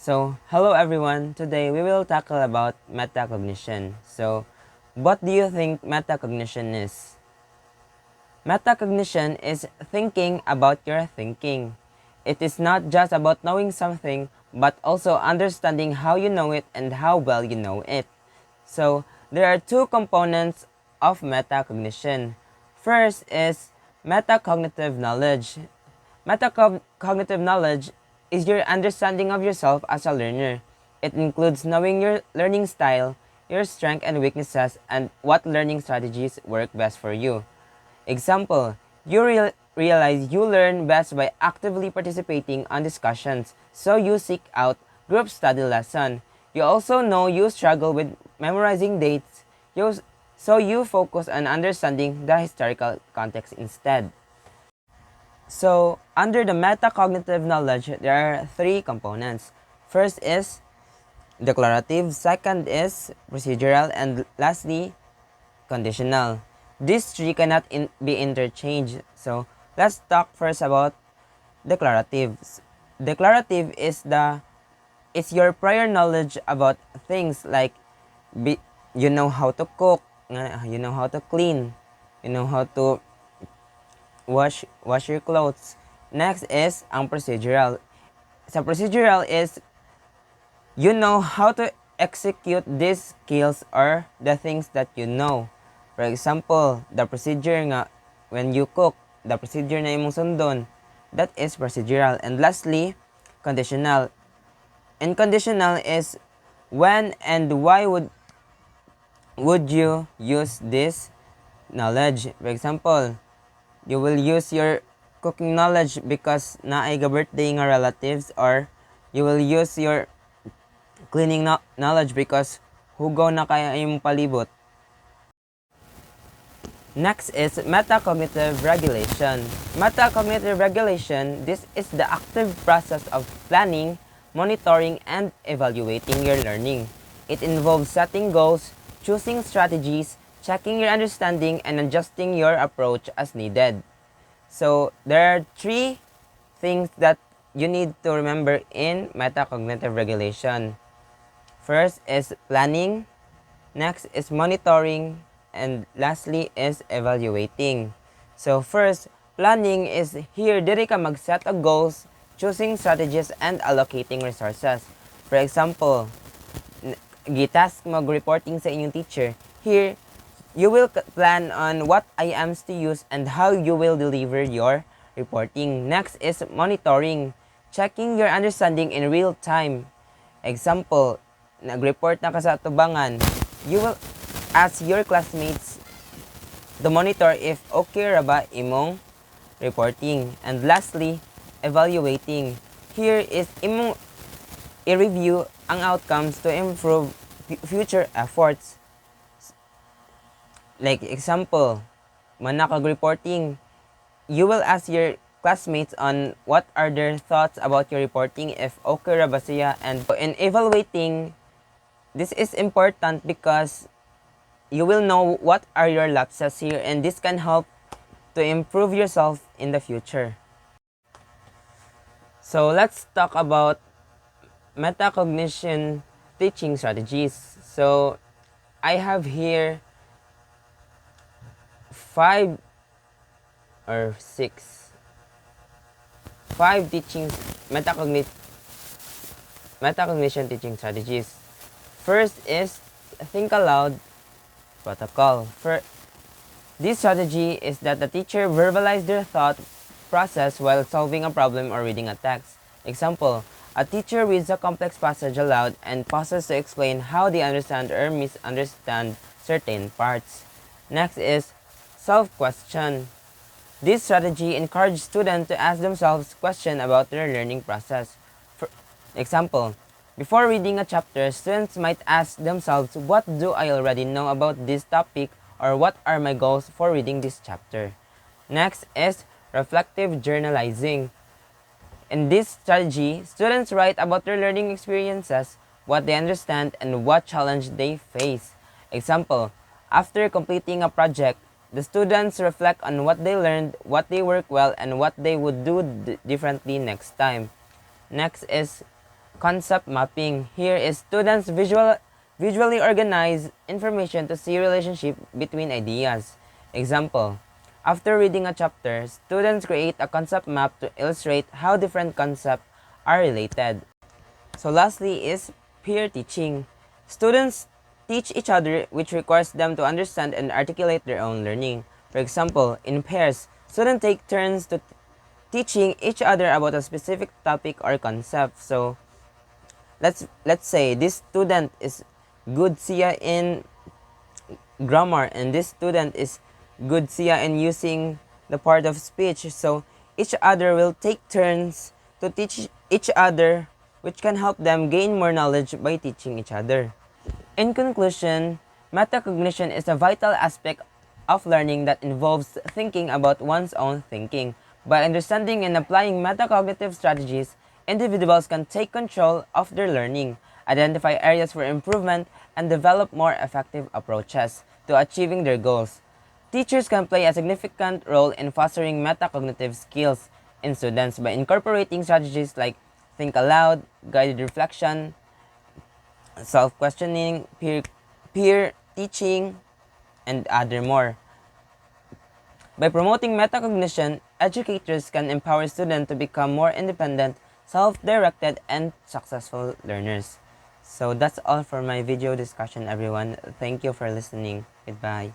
So, hello everyone. Today we will tackle about metacognition. So, what do you think metacognition is? Metacognition is thinking about your thinking. It is not just about knowing something, but also understanding how you know it and how well you know it. So, there are two components of metacognition. First is metacognitive knowledge. Metacognitive knowledge is your understanding of yourself as a learner. It includes knowing your learning style, your strengths and weaknesses, and what learning strategies work best for you. Example, you realize you learn best by actively participating on discussions, so you seek out group study lesson. You also know you struggle with memorizing dates, so you focus on understanding the historical context instead. So, under the metacognitive knowledge, there are three components. First is declarative, second is procedural, and lastly, conditional. These three cannot be interchanged. So, let's talk first about declaratives. Declarative is your prior knowledge about things like you know how to cook, you know how to clean, you know how to wash your clothes. Next is ang procedural. Sa procedural is you know how to execute these skills or the things that you know. For example, the procedure nga when you cook, the procedure na imong sundon, that is procedural. And lastly, conditional. And conditional is when and why would you use this knowledge. For example, you will use your cooking knowledge because naay ga birthday nga relatives, or you will use your cleaning knowledge because hugaw na kaya imong palibot. Next is metacognitive regulation. Metacognitive regulation, this is the active process of planning, monitoring, and evaluating your learning. It involves setting goals, choosing strategies, checking your understanding, and adjusting your approach as needed. So, there are three things that you need to remember in metacognitive regulation. First is planning, next is monitoring, and lastly is evaluating. So first, planning is here diri ka mag-set of goals, choosing strategies, and allocating resources. For example, gitask mag-reporting sa inyong teacher. Here, you will plan on what IMs to use and how you will deliver your reporting. Next is monitoring, checking your understanding in real time. Example, nag-report na ka sa tubangan, you will ask your classmates to monitor if okay ra ba imong reporting. And lastly, evaluating. Here is imong i-review ang outcomes to improve future efforts. Like example, man nakag-reporting, you will ask your classmates on what are their thoughts about your reporting, if okay ra ba siya. And in evaluating, this is important because you will know what are your lapses here, and this can help to improve yourself in the future. So let's talk about metacognition teaching strategies. So I have here 5 teaching metacognition teaching strategies. First is think aloud protocol. This strategy is that the teacher verbalize their thought process while solving a problem or reading a text. Example, a teacher reads a complex passage aloud and pauses to explain how they understand or misunderstand certain parts. Next is self-question. This strategy encourages students to ask themselves questions about their learning process. For example, before reading a chapter, students might ask themselves, what do I already know about this topic, or what are my goals for reading this chapter? Next is reflective journalizing. In this strategy, students write about their learning experiences, what they understand, and what challenge they face. Example, after completing a project, the students reflect on what they learned, what they worked well, and what they would do differently next time. Next is Concept mapping. Here is students visually organize information to see relationship between ideas. Example, after reading a chapter, students create a concept map to illustrate how different concepts are related. So lastly is peer teaching. Students teach each other, which requires them to understand and articulate their own learning. For example, in pairs, students take turns to teaching each other about a specific topic or concept. So let's say this student is good siya in grammar and this student is good siya in using the part of speech. So each other will take turns to teach each other, which can help them gain more knowledge by teaching each other. In conclusion, metacognition is a vital aspect of learning that involves thinking about one's own thinking. By understanding and applying metacognitive strategies, individuals can take control of their learning, identify areas for improvement, and develop more effective approaches to achieving their goals. Teachers can play a significant role in fostering metacognitive skills in students by incorporating strategies like think aloud, guided reflection, self-questioning, peer teaching, and other more. By promoting metacognition, educators can empower students to become more independent, self-directed, and successful learners. So that's all for my video discussion, everyone. Thank you for listening. Goodbye.